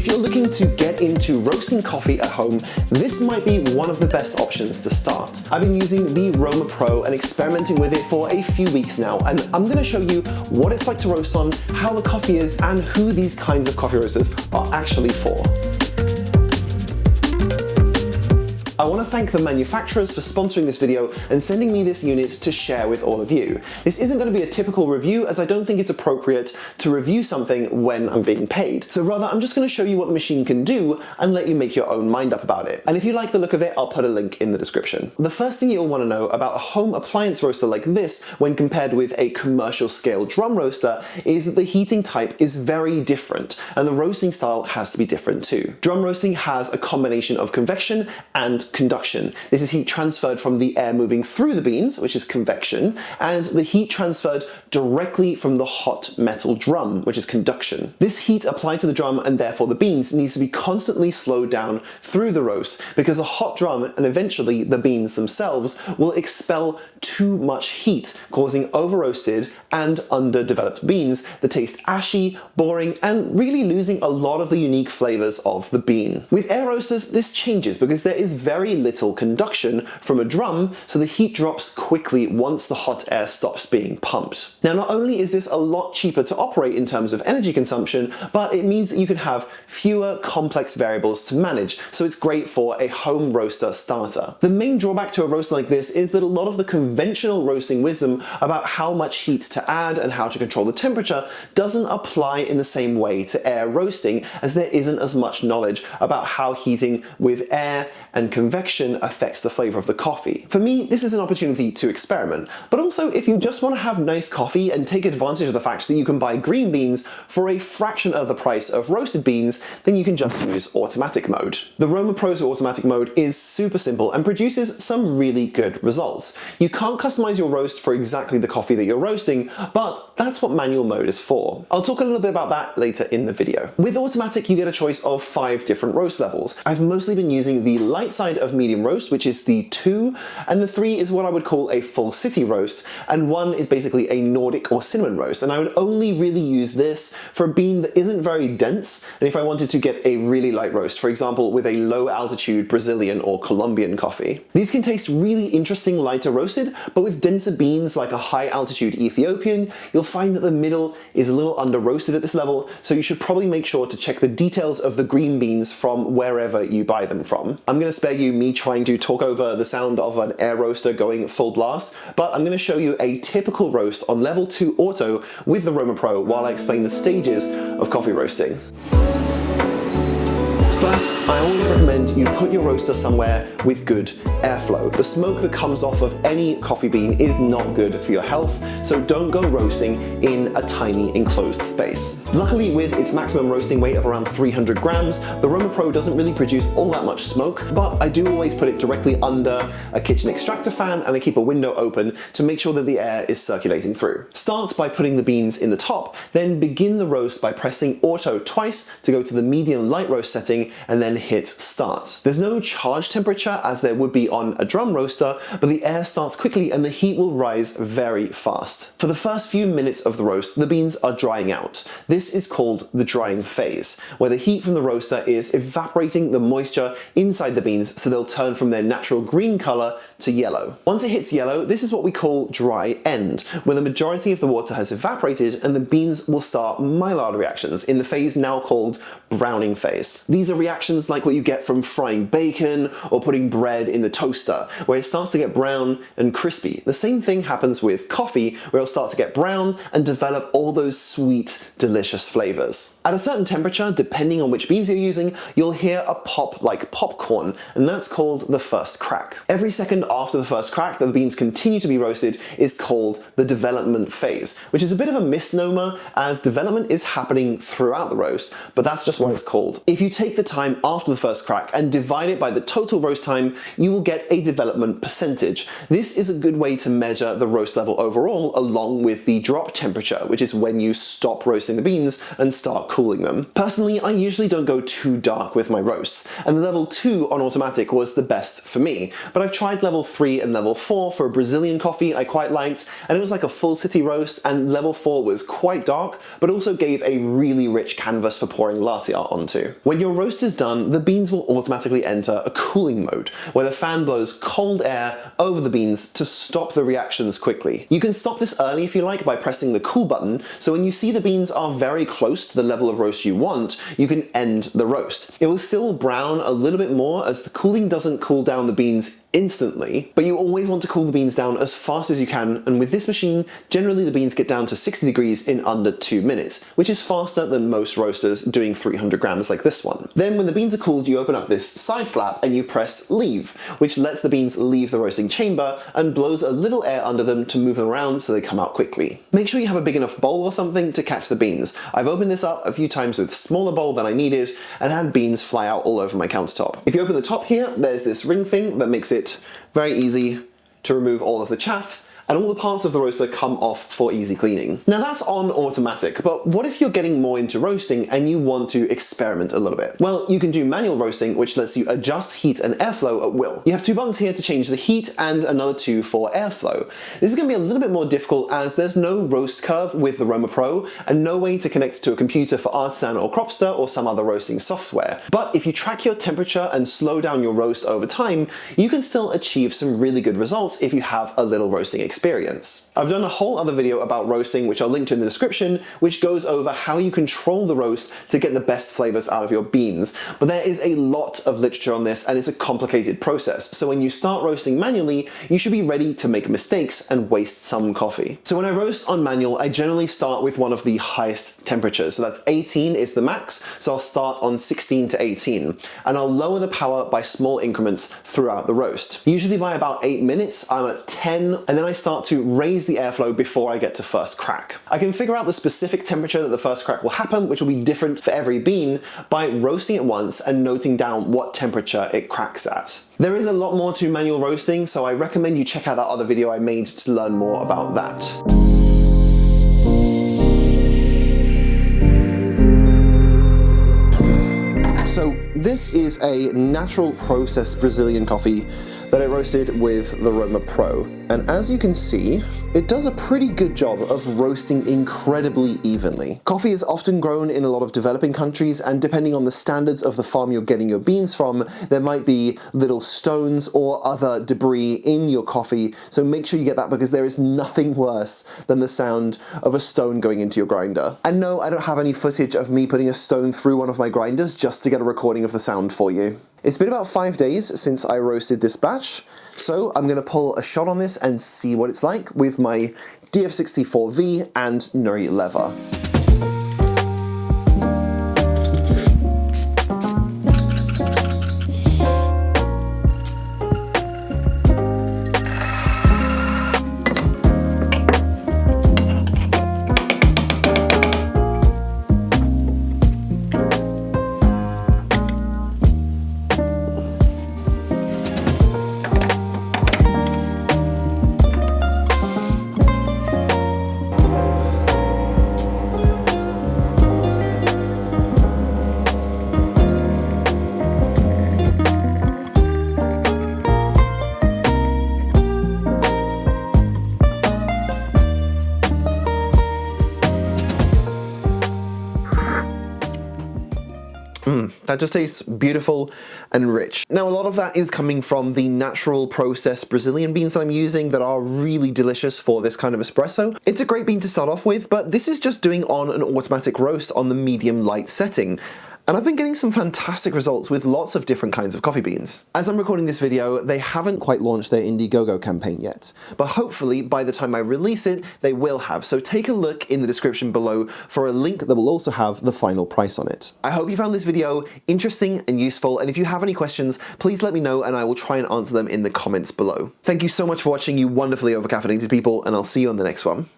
you're looking to get into roasting coffee at home, this might be one of the best options to start. I've been using the Roma Pro and experimenting with it for a few weeks now, and I'm going to show you what it's like to roast on, how the coffee is, and who these kinds of coffee roasters are actually for. I want to thank the manufacturers for sponsoring this video and sending me this unit to share with all of you. This isn't going to be a typical review, as I don't think it's appropriate to review something when I'm being paid. So rather, I'm just going to show you what the machine can do and let you make your own mind up about it. And if you like the look of it, I'll put a link in the description. The first thing you'll want to know about a home appliance roaster like this when compared with a commercial scale drum roaster is that the heating type is very different, and the roasting style has to be different too. Drum roasting has a combination of convection and conduction. This is heat transferred from the air moving through the beans, which is convection, and the heat transferred directly from the hot metal drum, which is conduction. This heat applied to the drum and therefore the beans needs to be constantly slowed down through the roast, because a hot drum and eventually the beans themselves will expel too much heat, causing over-roasted and underdeveloped beans that taste ashy, boring, and really losing a lot of the unique flavors of the bean. With air roasters, this changes because there is very little conduction from a drum, so the heat drops quickly once the hot air stops being pumped. Now, not only is this a lot cheaper to operate in terms of energy consumption, but it means that you can have fewer complex variables to manage, so it's great for a home roaster starter. The main drawback to a roaster like this is that a lot of the conventional roasting wisdom about how much heat to add and how to control the temperature doesn't apply in the same way to air roasting, as there isn't as much knowledge about how heating with air and convection affects the flavor of the coffee. For me, this is an opportunity to experiment, but also if you just want to have nice coffee and take advantage of the fact that you can buy green beans for a fraction of the price of roasted beans, then you can just use automatic mode. The Roma Pro's automatic mode is super simple and produces some really good results. You can't customize your roast for exactly the coffee that you're roasting, but that's what manual mode is for. I'll talk a little bit about that later in the video. With automatic, you get a choice of 5 different roast levels. I've mostly been using the light side of medium roast, which is the 2, and the 3 is what I would call a full city roast, and 1 is basically a Nordic or cinnamon roast, and I would only really use this for a bean that isn't very dense, and if I wanted to get a really light roast, for example with a low altitude Brazilian or Colombian coffee. These can taste really interesting lighter roasted, but with denser beans like a high altitude Ethiopian, you'll find that the middle is a little under roasted at this level, so you should probably make sure to check the details of the green beans from wherever you buy them from. I'm going to spare you me trying to talk over the sound of an air roaster going full blast, but I'm going to show you a typical roast on level 2 auto with the Roma Pro while I explain the stages of coffee roasting. First, I always recommend you put your roaster somewhere with good airflow. The smoke that comes off of any coffee bean is not good for your health, so don't go roasting in a tiny enclosed space. Luckily, with its maximum roasting weight of around 300 grams, the Roma Pro doesn't really produce all that much smoke, but I do always put it directly under a kitchen extractor fan, and I keep a window open to make sure that the air is circulating through. Start by putting the beans in the top, then begin the roast by pressing auto twice to go to the medium light roast setting, and then hit start. There's no charge temperature as there would be on a drum roaster, but the air starts quickly and the heat will rise very fast. For the first few minutes of the roast, the beans are drying out. This is called the drying phase, where the heat from the roaster is evaporating the moisture inside the beans so they'll turn from their natural green color to yellow. Once it hits yellow, this is what we call dry end, where the majority of the water has evaporated and the beans will start Maillard reactions in the phase now called browning phase. These are reactions like what you get from frying bacon or putting bread in the toaster, where it starts to get brown and crispy. The same thing happens with coffee, where it'll start to get brown and develop all those sweet, delicious flavors. At a certain temperature, depending on which beans you're using, you'll hear a pop like popcorn, and that's called the first crack. Every second after the first crack that the beans continue to be roasted is called the development phase, which is a bit of a misnomer as development is happening throughout the roast, but that's just what it's called. If you take the time after the first crack and divide it by the total roast time, you will get a development percentage. This is a good way to measure the roast level overall, along with the drop temperature, which is when you stop roasting the beans and start cooling them. Personally, I usually don't go too dark with my roasts, and the level 2 on automatic was the best for me, but I've tried level level 3 and level 4 for a Brazilian coffee I quite liked, and it was like a full city roast, and level 4 was quite dark, but also gave a really rich canvas for pouring latte art onto. When your roast is done, the beans will automatically enter a cooling mode, where the fan blows cold air over the beans to stop the reactions quickly. You can stop this early if you like by pressing the cool button, so when you see the beans are very close to the level of roast you want, you can end the roast. It will still brown a little bit more as the cooling doesn't cool down the beans instantly, but you always want to cool the beans down as fast as you can, and with this machine, generally the beans get down to 60 degrees in under 2 minutes, which is faster than most roasters doing 300 grams like this one. Then when the beans are cooled, you open up this side flap and you press leave, which lets the beans leave the roasting chamber and blows a little air under them to move them around so they come out quickly. Make sure you have a big enough bowl or something to catch the beans. I've opened this up a few times with a smaller bowl than I needed and had beans fly out all over my countertop. If you open the top here, there's this ring thing that makes it very easy to remove all of the chaff, and all the parts of the roaster come off for easy cleaning. Now that's on automatic, but what if you're getting more into roasting and you want to experiment a little bit? Well, you can do manual roasting, which lets you adjust heat and airflow at will. You have 2 buttons here to change the heat and another 2 for airflow. This is going to be a little bit more difficult as there's no roast curve with the Roma Pro and no way to connect to a computer for Artisan or Cropster or some other roasting software. But if you track your temperature and slow down your roast over time, you can still achieve some really good results if you have a little roasting experience. I've done a whole other video about roasting, which I'll link to in the description, which goes over how you control the roast to get the best flavors out of your beans. But there is a lot of literature on this and it's a complicated process. So when you start roasting manually, you should be ready to make mistakes and waste some coffee. So when I roast on manual, I generally start with one of the highest temperatures. So that's 18 is the max. So I'll start on 16 to 18 and I'll lower the power by small increments throughout the roast. Usually by about 8 minutes, I'm at 10 and then I start to raise the airflow before I get to first crack. I can figure out the specific temperature that the first crack will happen, which will be different for every bean, by roasting it once and noting down what temperature it cracks at. There is a lot more to manual roasting, so I recommend you check out that other video I made to learn more about that. So this is a natural process Brazilian coffee that I roasted with the Roma Pro. And as you can see, it does a pretty good job of roasting incredibly evenly. Coffee is often grown in a lot of developing countries, and depending on the standards of the farm you're getting your beans from, there might be little stones or other debris in your coffee, so make sure you get that because there is nothing worse than the sound of a stone going into your grinder. And no, I don't have any footage of me putting a stone through one of my grinders just to get a recording of the sound for you. It's been about 5 days since I roasted this batch, so I'm going to pull a shot on this and see what it's like with my DF64V and Nuri lever. That just tastes beautiful and rich. Now, a lot of that is coming from the natural process Brazilian beans that I'm using that are really delicious for this kind of espresso. It's a great bean to start off with, but this is just doing on an automatic roast on the medium light setting. And I've been getting some fantastic results with lots of different kinds of coffee beans. As I'm recording this video, they haven't quite launched their Indiegogo campaign yet, but hopefully by the time I release it, they will have. So take a look in the description below for a link that will also have the final price on it. I hope you found this video interesting and useful, and if you have any questions, please let me know and I will try and answer them in the comments below. Thank you so much for watching, you wonderfully overcaffeinated people, and I'll see you on the next one.